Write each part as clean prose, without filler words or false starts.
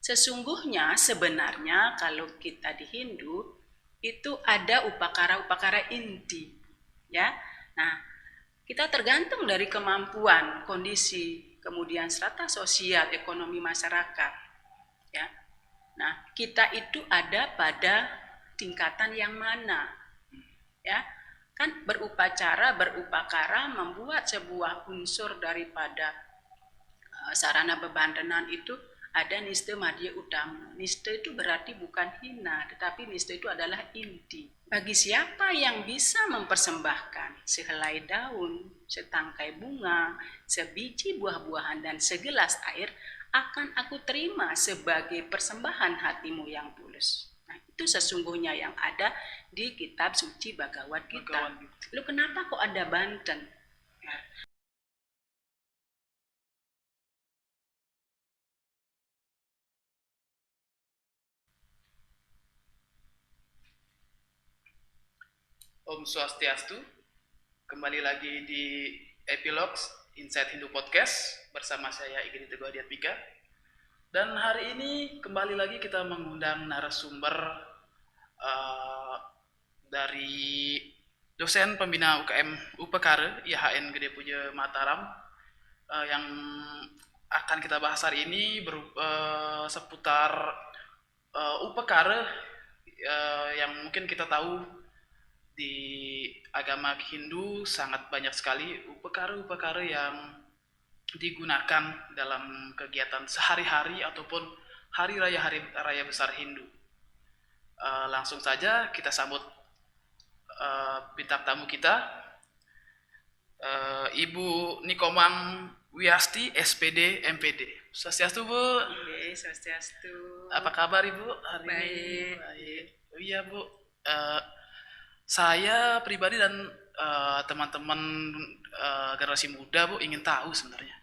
Sesungguhnya sebenarnya kalau kita di Hindu itu ada upakara-upakara inti, ya. Nah, kita tergantung dari kemampuan, kondisi, kemudian strata sosial, ekonomi masyarakat, ya. Nah, kita itu ada pada tingkatan yang mana, ya. Kan berupakara membuat sebuah unsur daripada sarana bebantenan itu ada niste madya utama. Niste itu berarti bukan hina, tetapi niste itu adalah inti. Bagi siapa yang bisa mempersembahkan sehelai daun, setangkai bunga, sebiji buah-buahan, dan segelas air, akan aku terima sebagai persembahan hatimu yang tulus. Nah, itu sesungguhnya yang ada di kitab suci Bhagavad Gita. Lu kenapa kok ada Banten? Om Swastiastu, kembali lagi di Epilogues Inside Hindu Podcast bersama saya Igede Teguh Adiatmika. Dan hari ini kembali lagi kita mengundang narasumber dari dosen pembina UKM Upakara IHN Gede Puja Mataram yang akan kita bahas hari ini seputar Upakara yang mungkin kita tahu di agama Hindu sangat banyak sekali upakara-upakara yang digunakan dalam kegiatan sehari-hari ataupun hari raya besar Hindu. Langsung saja kita sambut bintang tamu kita, Ibu Nikomang Wiasti, SPD, MPD. Swastiastu, Bu. Oke, swastiastu. Apa kabar, Ibu hari ini? Baik. Oh iya, Bu. Saya pribadi dan teman-teman generasi muda, Bu, ingin tahu sebenarnya.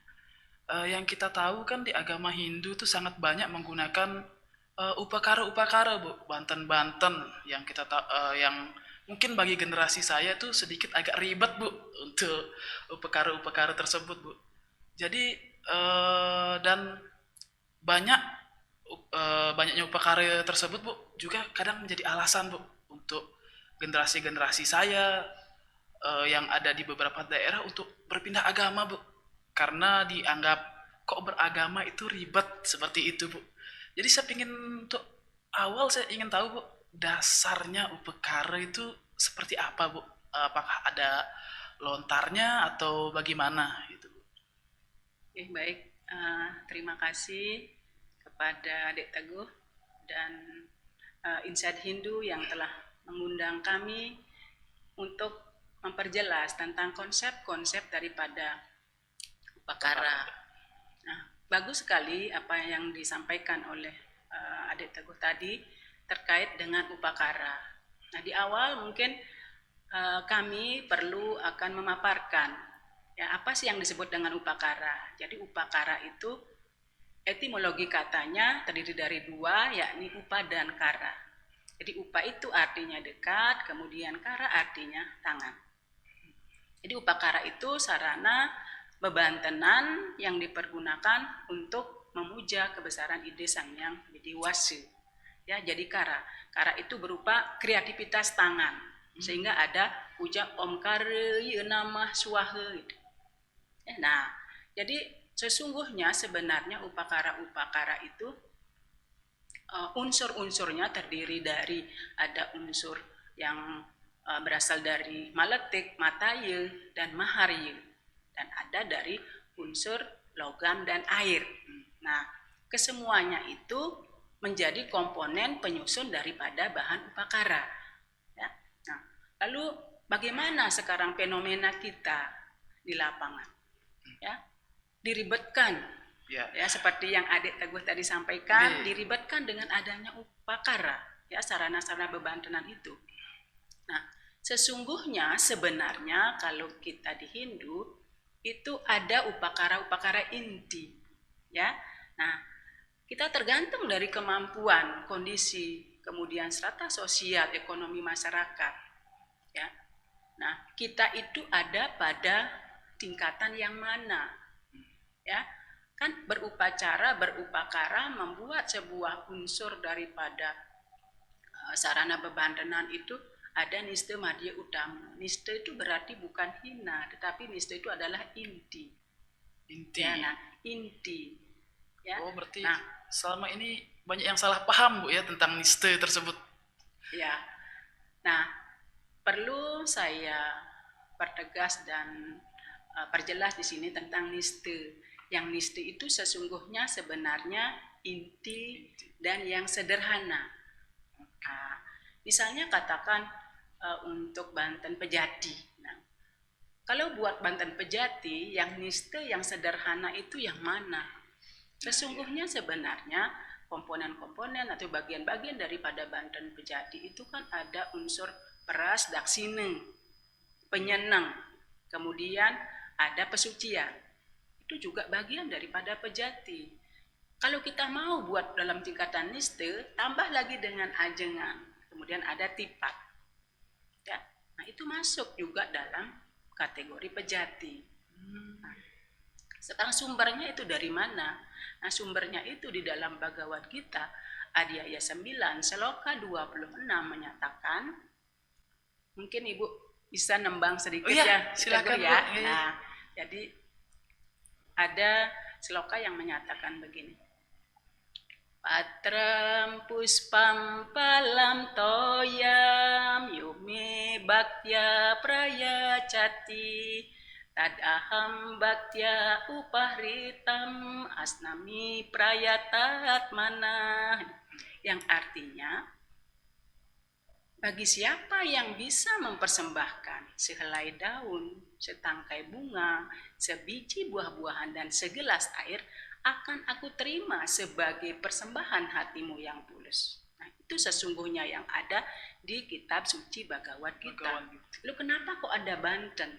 Yang kita tahu kan di agama Hindu tuh sangat banyak menggunakan upakara-upakara, Bu, banten-banten yang yang mungkin bagi generasi saya tuh sedikit agak ribet, Bu, untuk upakara-upakara tersebut, Bu. Jadi dan banyaknya upakara tersebut, Bu, juga kadang menjadi alasan, Bu, untuk generasi-generasi saya yang ada di beberapa daerah untuk berpindah agama, Bu, karena dianggap kok beragama itu ribet seperti itu, Bu. Jadi saya ingin tahu, Bu, dasarnya upakara itu seperti apa, Bu? Apakah ada lontarnya atau bagaimana gitu, Bu? Oke, baik. Terima kasih kepada Adik Teguh dan Inside Hindu yang telah mengundang kami untuk memperjelas tentang konsep-konsep daripada upakara. Nah, bagus sekali apa yang disampaikan oleh Adik Teguh tadi terkait dengan upakara. Nah, di awal mungkin kami perlu akan memaparkan ya apa sih yang disebut dengan upakara. Jadi upakara itu etimologi katanya terdiri dari dua, yakni upa dan kara. Jadi upa itu artinya dekat, kemudian kara artinya tangan. Jadi upakara itu sarana bebantenan yang dipergunakan untuk memuja kebesaran ide Sang Hyang Widiwasa. Ya, jadi kara. Kara itu berupa kreativitas tangan. Sehingga ada puja Om Kara Namah Swaha. Nah, jadi sesungguhnya sebenarnya upakara-upakara itu unsur-unsurnya terdiri dari ada unsur yang berasal dari maletik, mataya, dan maharya, dan ada dari unsur logam dan air. Nah, kesemuanya itu menjadi komponen penyusun daripada bahan upakara. Ya. Nah, lalu bagaimana sekarang fenomena kita di lapangan? Ya, diribetkan. Ya, seperti yang Adik Teguh tadi sampaikan, diribetkan dengan adanya upakara, ya, sarana-sarana bebantenan itu. Nah, sesungguhnya sebenarnya kalau kita di Hindu itu ada upakara-upakara inti, ya. Nah, kita tergantung dari kemampuan, kondisi, kemudian strata sosial, ekonomi masyarakat, ya. Nah, kita itu ada pada tingkatan yang mana, ya. Kan berupacara, berupakara membuat sebuah unsur daripada sarana bebantenan itu ada niste madya utama. Niste itu berarti bukan hina, tetapi niste itu adalah inti. Inti. Ya, nah, inti. Ya. Oh, berarti Nah, selama ini banyak yang salah paham Bu ya tentang niste tersebut. ya. Nah, perlu saya pertegas dan perjelas di sini tentang niste. Yang niste itu sesungguhnya sebenarnya inti dan yang sederhana. Nah, misalnya katakan untuk Banten Pejati. Nah, kalau buat Banten Pejati, yang niste yang sederhana itu yang mana? Sesungguhnya sebenarnya komponen-komponen atau bagian-bagian daripada Banten Pejati itu kan ada unsur peras, daksine, penyenang, kemudian ada pesucian. Itu juga bagian daripada pejati. Kalau kita mau buat dalam tingkatan niste, tambah lagi dengan ajengan. Kemudian ada tipat. Ya. Nah, itu masuk juga dalam kategori pejati. Nah, sekarang sumbernya itu dari mana? Nah, sumbernya itu di dalam Bhagavad Gita, Adhyaya 9, Seloka 26 menyatakan, mungkin Ibu bisa nembang sedikit ya. Silakan ya. Bu. Nah, jadi ada seloka yang menyatakan begini. Patram puspam palam toyam yume bhaktya prayacati tadaham bhaktya upahritam asnami prayatatmana. Yang artinya, bagi siapa yang bisa mempersembahkan sehelai daun, setangkai bunga, sebiji buah-buahan, dan segelas air, akan aku terima sebagai persembahan hatimu yang tulus. Nah, itu sesungguhnya yang ada di kitab suci Bhagavad Gita. Lalu kenapa kok ada Banten?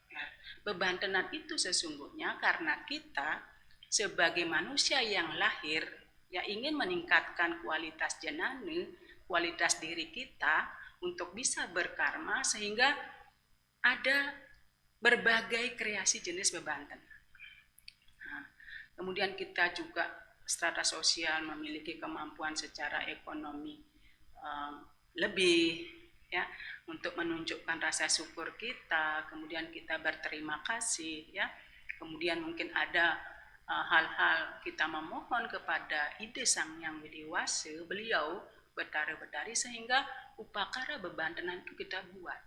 Nah, bebantenan itu sesungguhnya karena kita sebagai manusia yang lahir, yang ingin meningkatkan kualitas jenana, kualitas diri kita untuk bisa berkarma sehingga ada berbagai kreasi jenis bebanten. Nah, kemudian kita juga strata sosial memiliki kemampuan secara ekonomi lebih ya untuk menunjukkan rasa syukur kita, kemudian kita berterima kasih ya. Kemudian mungkin ada hal-hal kita memohon kepada ide Sang Yang Widiwasa, beliau bertari sehingga upakara bebantenan itu kita buat.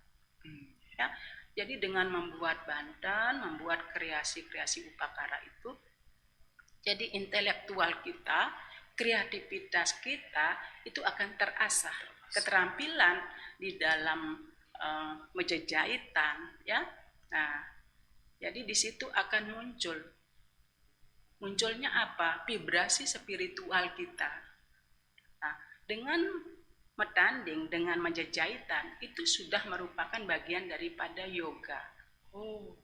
Ya, jadi dengan membuat banten, membuat kreasi-kreasi upakara itu, jadi intelektual kita, kreativitas kita itu akan terasah. Keterampilan di dalam menjahitan, ya. Nah, jadi di situ akan munculnya apa? Vibrasi spiritual kita. Dengan metanding, dengan menjahitan, itu sudah merupakan bagian daripada yoga. Oh,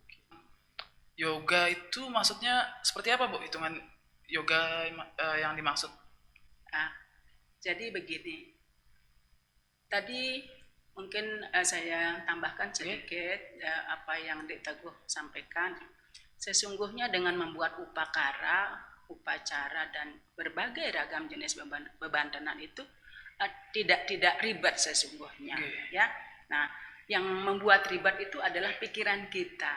yoga itu maksudnya seperti apa Bu? Hitungan yoga yang dimaksud? Nah, jadi begini. Tadi mungkin saya tambahkan sedikit apa yang Dek Teguh sampaikan. Sesungguhnya dengan membuat upakara, upacara dan berbagai ragam jenis bebantenan itu tidak ribet sesungguhnya ya. Nah, yang membuat ribet itu adalah pikiran kita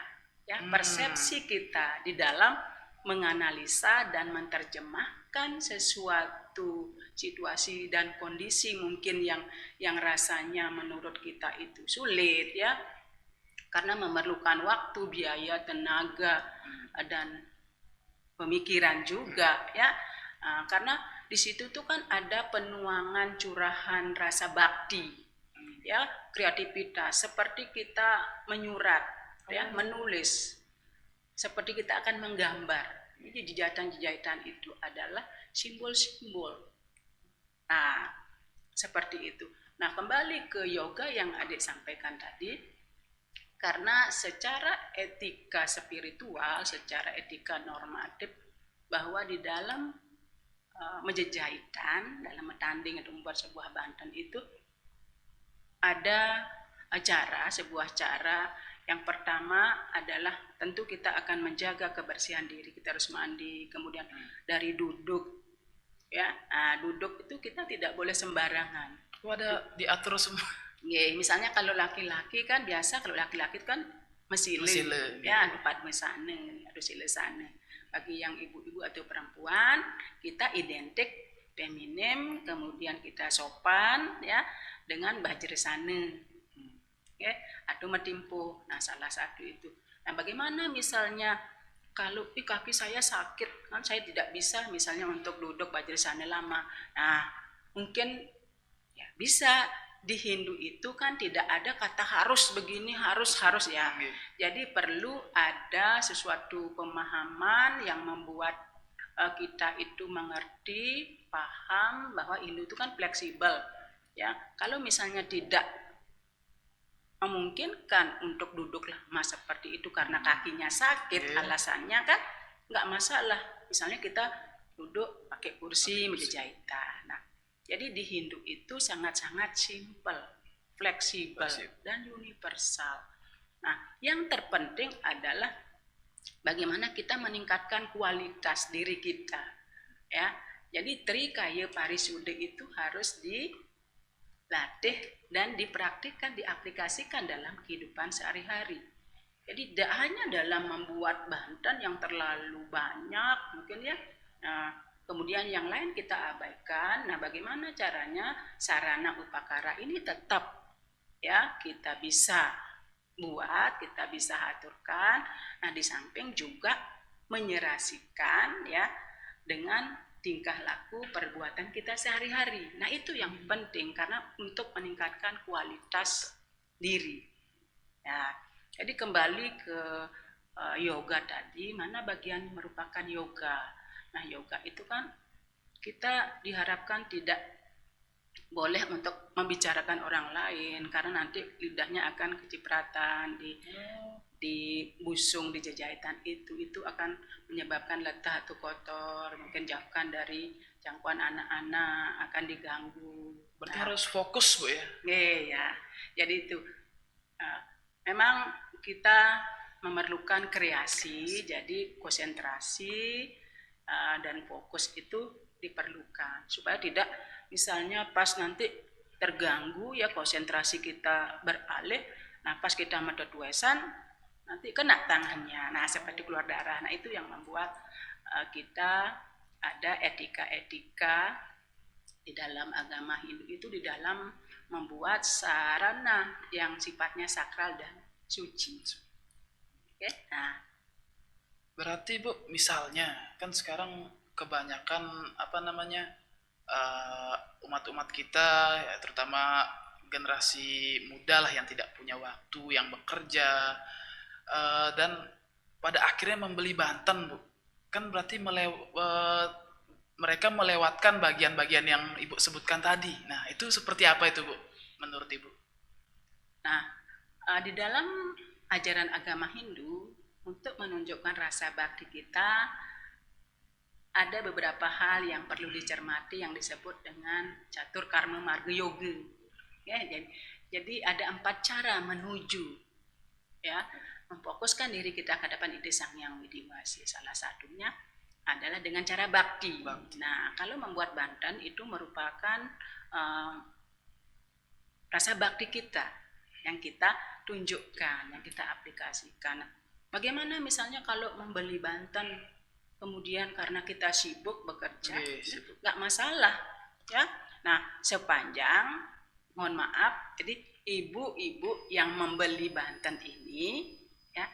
ya, persepsi kita di dalam menganalisa dan menerjemahkan sesuatu situasi dan kondisi mungkin yang rasanya menurut kita itu sulit ya, karena memerlukan waktu, biaya, tenaga dan pemikiran juga ya. Karena di situ tuh kan ada penuangan curahan rasa bakti ya, kreativitas, seperti kita menyurat ya, menulis, seperti kita akan menggambar. Jadi jahitan-jahitan itu adalah simbol-simbol. Nah, seperti itu. Nah, kembali ke yoga yang Adik sampaikan tadi, karena secara etika spiritual, secara etika normatif, bahwa di dalam menjahitan, dalam metanding atau membuat sebuah banten itu ada sebuah cara Yang pertama adalah tentu kita akan menjaga kebersihan diri. Kita harus mandi, kemudian dari duduk, ya. Nah, duduk itu kita tidak boleh sembarangan. Ada diatur semua. Misalnya kalau laki-laki kan biasa, kalau laki-laki kan mesile, ya, depan mesana, harus sile sana. Bagi yang ibu-ibu atau perempuan, kita identik feminim, kemudian kita sopan, ya, dengan bajresana, ya, atau metimpuh. Nah, salah satu itu. Nah, bagaimana misalnya kalau kaki saya sakit, kan saya tidak bisa misalnya untuk duduk bajresana lama. Nah, mungkin ya bisa. Di Hindu itu kan tidak ada kata harus begini, harus ya. Jadi perlu ada sesuatu pemahaman yang membuat kita itu mengerti, paham bahwa Hindu itu kan fleksibel, ya. Kalau misalnya tidak memungkinkan untuk duduk lama seperti itu karena kakinya sakit, alasannya kan nggak masalah. Misalnya kita duduk pakai kursi meja jahitan. Nah, jadi di Hindu itu sangat-sangat simple, fleksibel, dan universal. Nah, yang terpenting adalah bagaimana kita meningkatkan kualitas diri kita, ya. Jadi Trikaya Parisuddha itu harus dilatih dan dipraktikkan, diaplikasikan dalam kehidupan sehari-hari. Jadi tidak hanya dalam membuat bantan yang terlalu banyak, mungkin ya. Nah, kemudian yang lain kita abaikan. Nah, bagaimana caranya sarana upakara ini tetap, ya, kita bisa buat, kita bisa aturkan. Nah, di samping juga menyerasikan, ya, dengan tingkah laku perbuatan kita sehari-hari. Nah, itu yang penting karena untuk meningkatkan kualitas diri. Ya, jadi kembali ke yoga tadi, mana bagian merupakan yoga. Nah, yoga itu kan kita diharapkan tidak boleh untuk membicarakan orang lain karena nanti lidahnya akan kecipratan di busung, di jahitan itu akan menyebabkan letah atau kotor, mungkin jauhkan dari jangkauan anak-anak, akan diganggu. Berarti harus fokus, Bu, ya? Ya. Jadi itu memang kita memerlukan kreasi, jadi konsentrasi dan fokus itu diperlukan supaya tidak misalnya pas nanti terganggu, ya, konsentrasi kita beralih. Nah, pas kita medot wesan nanti kena tangannya, nah seperti keluar darah. Nah, itu yang membuat kita ada etika-etika di dalam agama Hindu itu di dalam membuat sarana yang sifatnya sakral dan suci. Oke, nah berarti, Bu, misalnya kan sekarang kebanyakan umat-umat kita, ya, terutama generasi muda lah yang tidak punya waktu, yang bekerja, dan pada akhirnya membeli banten, Bu. Kan berarti mereka melewatkan bagian-bagian yang Ibu sebutkan tadi. Nah, itu seperti apa itu, Bu, menurut Ibu? Nah, di dalam ajaran agama Hindu, untuk menunjukkan rasa bakti kita, ada beberapa hal yang perlu dicermati yang disebut dengan catur karma marga yoga. Ya, jadi ada 4 cara menuju, ya, memfokuskan diri kita ke hadapan ide Sang Hyang Widiwasi. Salah satunya adalah dengan cara bakti. Nah, kalau membuat bantan itu merupakan rasa bakti kita yang kita tunjukkan, yang kita aplikasikan. Bagaimana misalnya kalau membeli bantan kemudian karena kita sibuk bekerja, nggak masalah, ya. Nah, sepanjang, mohon maaf, jadi ibu-ibu yang membeli bantan ini, ya,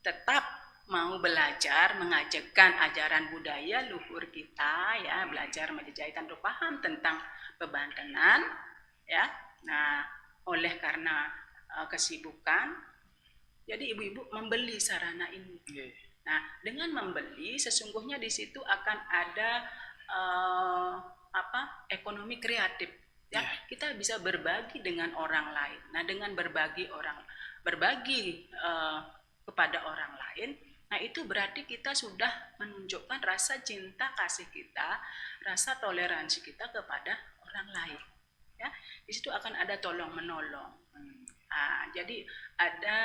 tetap mau belajar, mengajarkan ajaran budaya luhur kita, ya, belajar menjahitan, paham tentang bebantenan, ya. Nah, oleh karena kesibukan, jadi ibu-ibu membeli sarana ini. Nah, dengan membeli sesungguhnya di situ akan ada ekonomi kreatif, ya. Kita bisa berbagi dengan orang lain. Nah, dengan berbagi kepada orang lain, nah itu berarti kita sudah menunjukkan rasa cinta kasih kita, rasa toleransi kita kepada orang lain, ya. Di situ akan ada tolong menolong. Jadi ada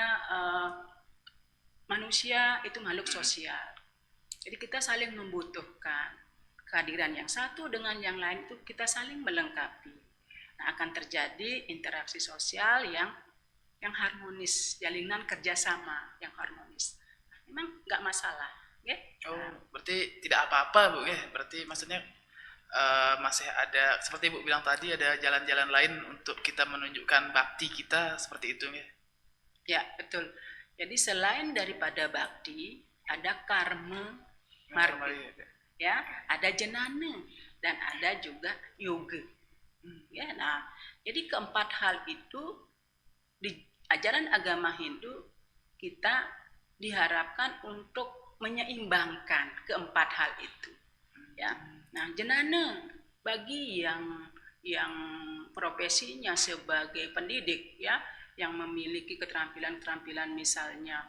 manusia itu makhluk sosial. Jadi kita saling membutuhkan kehadiran yang satu dengan yang lain itu kita saling melengkapi. Nah, akan terjadi interaksi sosial yang harmonis, jalinan kerjasama yang harmonis. Memang nggak masalah, ya? Berarti tidak apa-apa Bu ya. Berarti maksudnya masih ada seperti Ibu bilang tadi ada jalan-jalan lain untuk kita menunjukkan bakti kita seperti itu ya. Ya, betul. Jadi selain daripada bakti, ada karma marga. Ya, ada jenana dan ada juga yoga. Ya, nah, jadi keempat hal itu di ajaran agama Hindu kita diharapkan untuk menyeimbangkan keempat hal itu. Ya, nah jenana bagi yang profesinya sebagai pendidik ya, yang memiliki keterampilan-keterampilan misalnya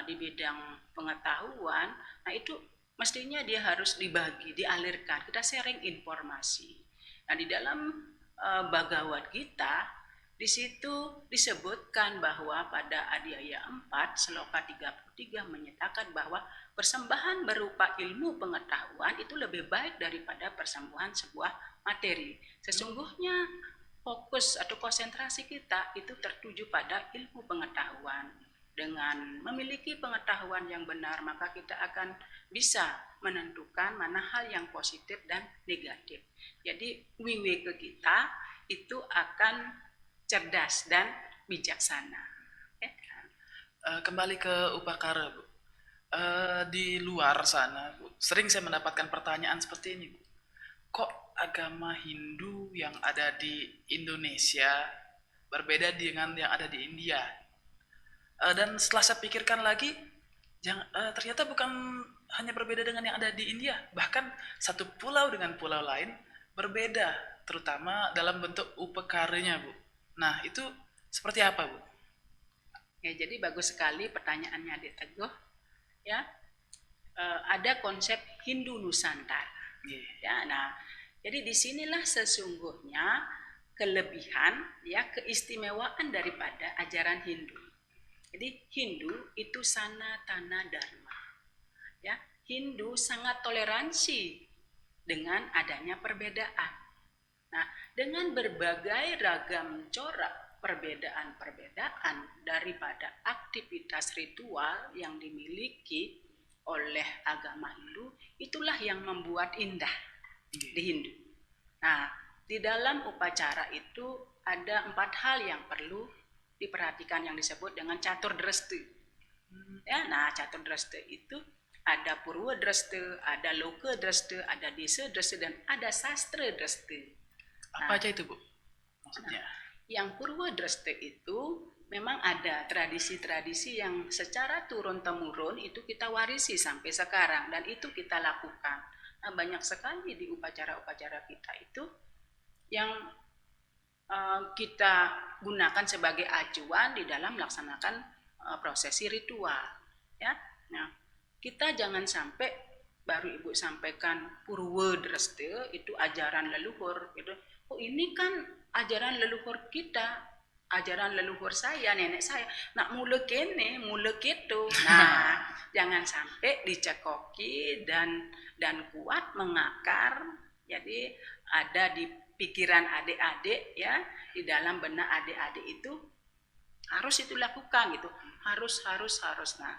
di bidang pengetahuan, nah itu mestinya dia harus dibagi, dialirkan, kita sharing informasi. Nah di dalam Bhagavad Gita di situ disebutkan bahwa pada Adhyaya 4 Sloka 33 menyatakan bahwa persembahan berupa ilmu pengetahuan itu lebih baik daripada persembahan sebuah materi. Sesungguhnya fokus atau konsentrasi kita itu tertuju pada ilmu pengetahuan. Dengan memiliki pengetahuan yang benar, maka kita akan bisa menentukan mana hal yang positif dan negatif. Jadi weweke kita itu akan cerdas dan bijaksana. Ya kan? Kembali ke upakara Bu. Di luar sana Bu, sering saya mendapatkan pertanyaan seperti ini Bu. Kok agama Hindu yang ada di Indonesia berbeda dengan yang ada di India? Dan setelah saya pikirkan lagi, ternyata bukan hanya berbeda dengan yang ada di India, bahkan satu pulau dengan pulau lain berbeda, terutama dalam bentuk upakaranya Bu. Nah, itu seperti apa, Bu? Ya, jadi bagus sekali pertanyaannya Adik Teguh. Ya, ada konsep Hindu Nusantara. Ya, nah, jadi disinilah sesungguhnya kelebihan, ya keistimewaan daripada ajaran Hindu. Jadi Hindu itu sanatana dharma. Ya, Hindu sangat toleransi dengan adanya perbedaan. Nah, dengan berbagai ragam corak perbedaan-perbedaan daripada aktivitas ritual yang dimiliki oleh agama Hindu, itulah yang membuat indah di Hindu. Nah, di dalam upacara itu ada 4 hal yang perlu diperhatikan yang disebut dengan catur dreste. Ya, nah catur dreste itu ada purwa dreste, ada loka dreste, ada desa dreste, dan ada sastra dreste. Apa aja itu Bu? Maksudnya? Yang purwa dreste itu memang ada tradisi-tradisi yang secara turun-temurun itu kita warisi sampai sekarang dan itu kita lakukan. Nah, banyak sekali di upacara-upacara kita itu yang kita gunakan sebagai acuan di dalam melaksanakan prosesi ritual. Ya, nah kita jangan sampai baru Ibu sampaikan purwa dreste itu ajaran leluhur gitu. Oh ini kan ajaran leluhur kita, ajaran leluhur saya, nenek saya. Nak mula kene, mula gitu. Nah, jangan sampai dicekoki dan kuat mengakar. Jadi ada di pikiran adik-adik ya, di dalam benak adik-adik itu harus itu lakukan gitu. Harus. Nah,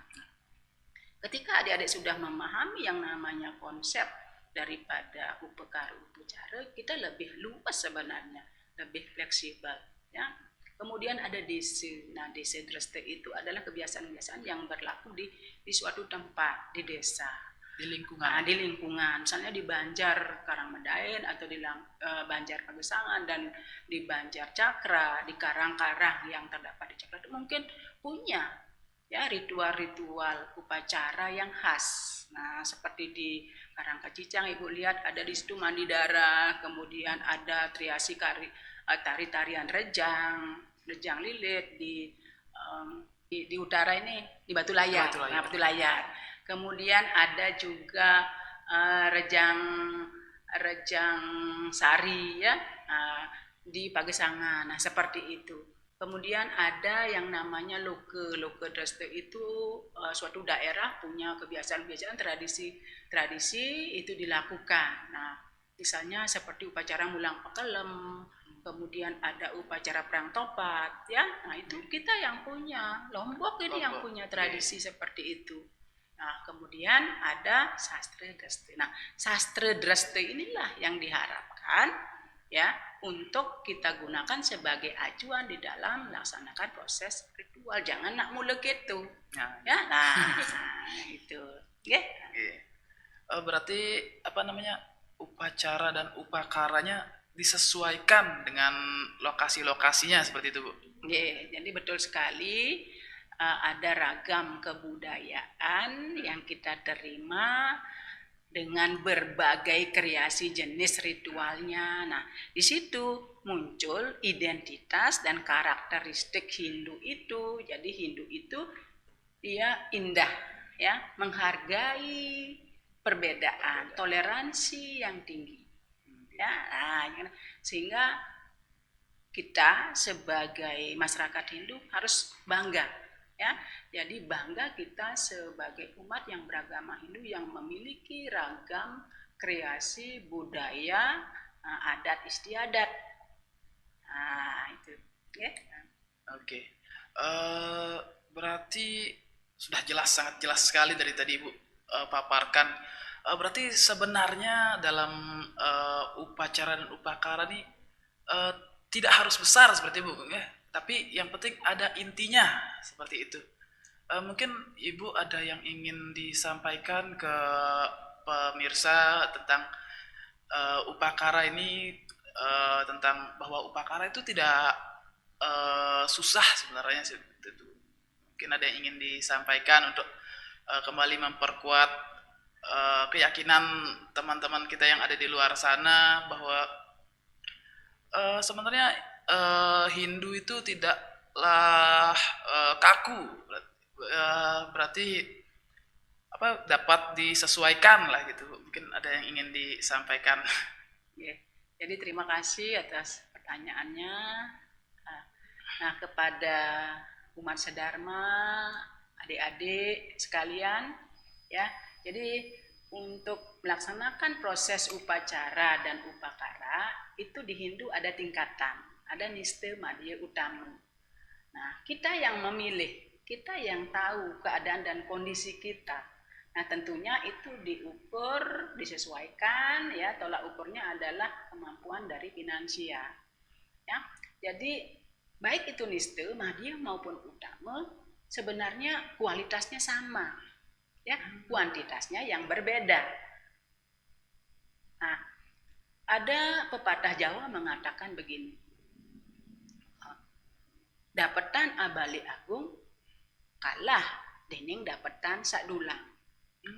ketika adik-adik sudah memahami yang namanya konsep daripada upacara, kita lebih luas sebenarnya, lebih fleksibel ya. Kemudian ada desa. Nah, desa dreste itu adalah kebiasaan-kebiasaan yang berlaku di suatu tempat di desa, di lingkungan. Nah, di lingkungan, misalnya di Banjar Karangmedain atau di Banjar Pagesangan dan di Banjar Cakra, di karang-karang yang terdapat di Cakra itu mungkin punya ya ritual-ritual upacara yang khas. Nah, seperti di Karangkacicang Ibu lihat ada di situ mandi darah, kemudian ada triasi tari-tarian rejang lilit di utara ini di Batu Layar. Nah, Batu Layar. Kemudian ada juga rejang sari ya di Pagesangan. Nah, seperti itu. Kemudian ada yang namanya loke. Loke Dreste itu suatu daerah punya kebiasaan-kebiasaan, tradisi itu dilakukan. Nah, misalnya seperti upacara mulang pekelem, kemudian ada upacara perang topat, ya. Nah, itu kita yang punya. Lombok ini yang punya tradisi seperti itu. Nah, kemudian ada sastra Dreste. Nah, sastra Dreste inilah yang diharapkan ya untuk kita gunakan sebagai acuan di dalam melaksanakan proses ritual. Jangan nak mulek itu. Ya, nah itu. Yeah. Berarti apa namanya, upacara dan upakaranya disesuaikan dengan lokasi-lokasinya seperti itu, Bu? Jadi betul sekali, ada ragam kebudayaan yang kita terima dengan berbagai kreasi jenis ritualnya. Nah, di situ muncul identitas dan karakteristik Hindu itu. Jadi Hindu itu dia indah, ya, menghargai perbedaan, toleransi yang tinggi. Ya, nah, sehingga kita sebagai masyarakat Hindu harus bangga, ya. Jadi bangga kita sebagai umat yang beragama Hindu yang memiliki ragam kreasi budaya, adat istiadat. Nah, itu, ya. Oke. Berarti sudah jelas, sangat jelas sekali dari tadi Ibu paparkan. Berarti sebenarnya dalam upacara dan upakara ini tidak harus besar seperti Bu, ya. Tapi yang penting ada intinya seperti itu. Mungkin Ibu ada yang ingin disampaikan ke pemirsa tentang upakara ini, tentang bahwa upakara itu tidak susah sebenarnya sih. Mungkin ada yang ingin disampaikan untuk kembali memperkuat keyakinan teman-teman kita yang ada di luar sana bahwa sebenarnya Hindu itu tidaklah kaku, berarti apa, dapat disesuaikan lah gitu. Mungkin ada yang ingin disampaikan. Jadi terima kasih atas pertanyaannya. Nah, kepada umat sedharma, adik-adik sekalian, ya. Jadi untuk melaksanakan proses upacara dan upakara itu di Hindu ada tingkatan, ada niste, madhya, utama. Nah, kita yang memilih, kita yang tahu keadaan dan kondisi kita. Nah, tentunya itu diukur, disesuaikan, ya. Tolak ukurnya adalah kemampuan dari finansial, ya. Jadi baik itu niste, madhya maupun utama sebenarnya kualitasnya sama, ya, kuantitasnya yang berbeda. Nah, ada pepatah Jawa mengatakan begini, dapetan abali agung kalah dening dapetan sadulang.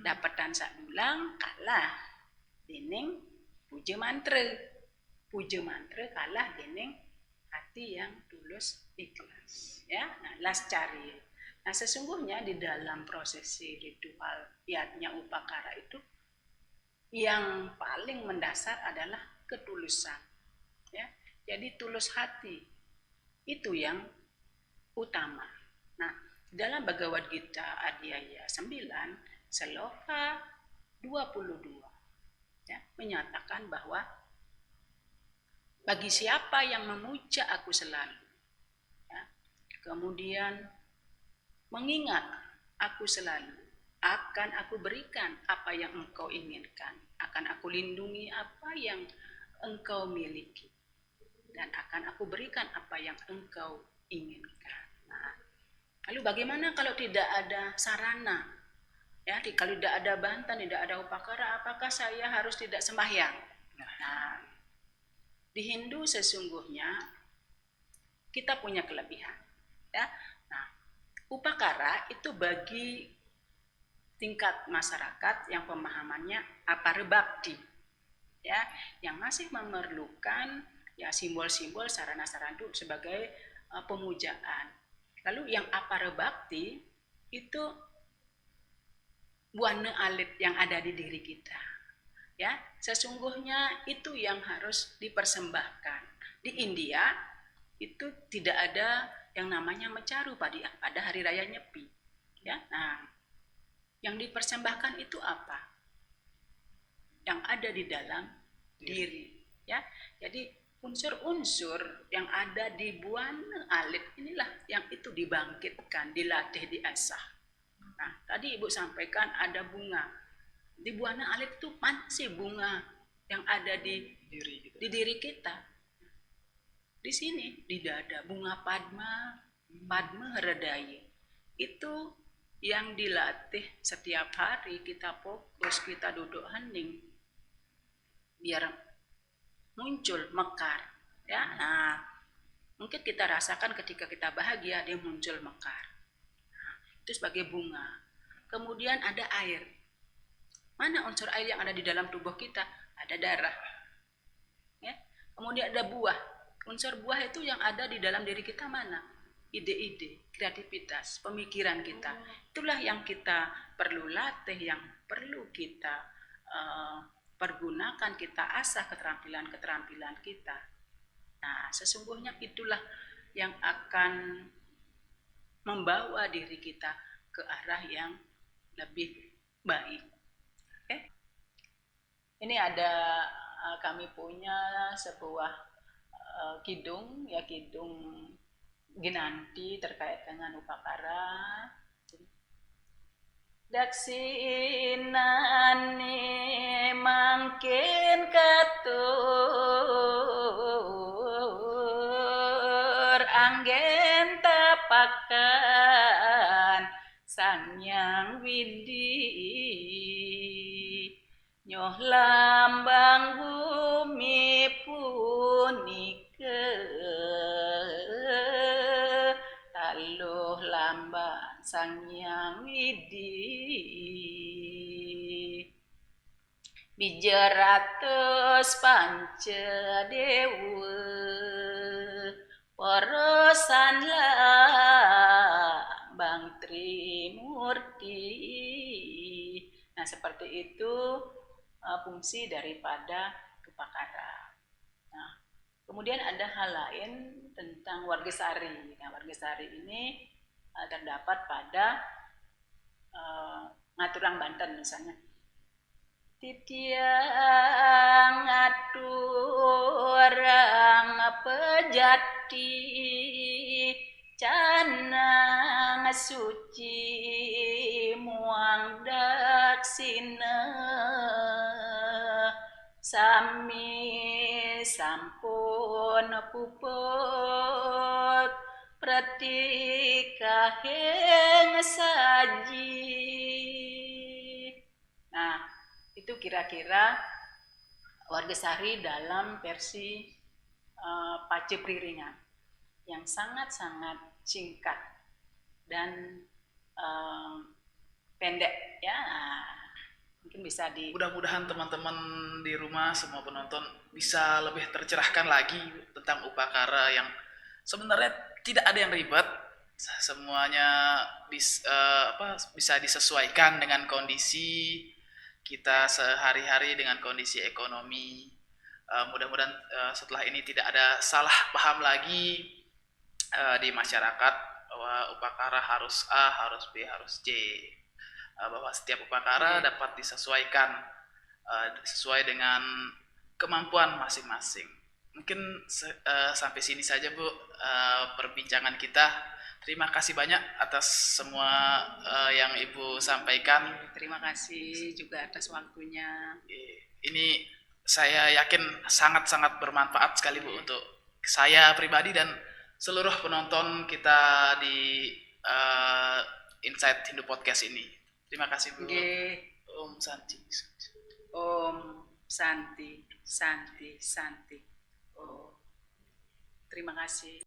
Dapetan sadulang kalah dening puja mantra. Puja mantra kalah dening hati yang tulus ikhlas, ya. Nah, lascari. Nah, sesungguhnya di dalam prosesi ritual yatnya upakara itu yang paling mendasar adalah ketulusan, ya. Jadi tulus hati itu yang utama. Nah, dalam Bhagavad Gita Adhyaya 9 Sloka 22, ya, menyatakan bahwa bagi siapa yang memuja aku selalu, ya, kemudian mengingat aku selalu, akan aku berikan apa yang engkau inginkan, akan aku lindungi apa yang engkau miliki, dan akan aku berikan apa yang engkau inginkan. Nah, lalu bagaimana kalau tidak ada sarana, ya, kalau tidak ada bantan, tidak ada upakara, apakah saya harus tidak sembahyang? Nah, di Hindu sesungguhnya kita punya kelebihan, ya. Nah, upakara itu bagi tingkat masyarakat yang pemahamannya apara bakti, ya, yang masih memerlukan, ya, simbol-simbol sarana-sarana itu sebagai pemujaan. Lalu yang apara bakti itu buana alit yang ada di diri kita, ya, sesungguhnya itu yang harus dipersembahkan. Di India itu tidak ada yang namanya mecaru pada hari raya Nyepi. Ya, nah, yang dipersembahkan itu apa? Yang ada di dalam diri. Ya, jadi unsur-unsur yang ada di buana alit inilah yang itu dibangkitkan, dilatih, diasah. Nah, tadi Ibu sampaikan ada bunga. Di buana alit itu mana sih bunga yang ada di diri kita? Di sini, di dada, bunga padma, padma hradaya. Itu yang dilatih setiap hari, kita fokus, kita duduk hening. Biar muncul, mekar. Ya, nah, mungkin kita rasakan ketika kita bahagia, dia muncul mekar. Nah, itu sebagai bunga. Kemudian ada air. Mana unsur air yang ada di dalam tubuh kita? Ada darah. Ya. Kemudian ada buah. Unsur buah itu yang ada di dalam diri kita mana? Ide-ide, kreativitas, pemikiran kita. Itulah yang kita perlu latih, yang perlu kita pergunakan, kita asah keterampilan-keterampilan kita. Nah, sesungguhnya itulah yang akan membawa diri kita ke arah yang lebih baik. Oke? Ini ada kami punya sebuah kidung, ya kidung Ginanti terkait dengan upakara. Daksinani mangkin katur anggen tapakan Sang Widi nyoh lambang bumi punike taluh lambang Sang Widi bijaratus panca dewa porosan lambang Trimurti. Nah, seperti itu fungsi daripada upakara. Nah, kemudian ada hal lain tentang Wargesari. Nah, Wargesari ini terdapat pada Ngaturang Banten misalnya. Titiang aturang pejati canang suci muang daksina sami sampun puput pratikahing saji. Nah, itu kira-kira Wargesari dalam versi Pace Priringan yang sangat-sangat singkat dan pendek ya. Mungkin bisa Mudah-mudahan teman-teman di rumah, semua penonton bisa lebih tercerahkan lagi tentang upakara yang sebenarnya tidak ada yang ribet. Semuanya bisa disesuaikan dengan kondisi kita sehari-hari, dengan kondisi ekonomi. Mudah-mudahan setelah ini tidak ada salah paham lagi di masyarakat bahwa upakara harus A, harus B, harus C. Bahwa setiap upakara dapat disesuaikan sesuai dengan kemampuan masing-masing. Mungkin sampai sini saja Bu perbincangan kita. Terima kasih banyak atas semua yang Ibu sampaikan. Terima kasih juga atas waktunya. Ini saya yakin sangat-sangat bermanfaat sekali Bu untuk saya pribadi dan seluruh penonton kita di Insight Hindu Podcast ini. Terima kasih Bu. Om Santi. Om Santi, Santi, Santi. Oh, terima kasih.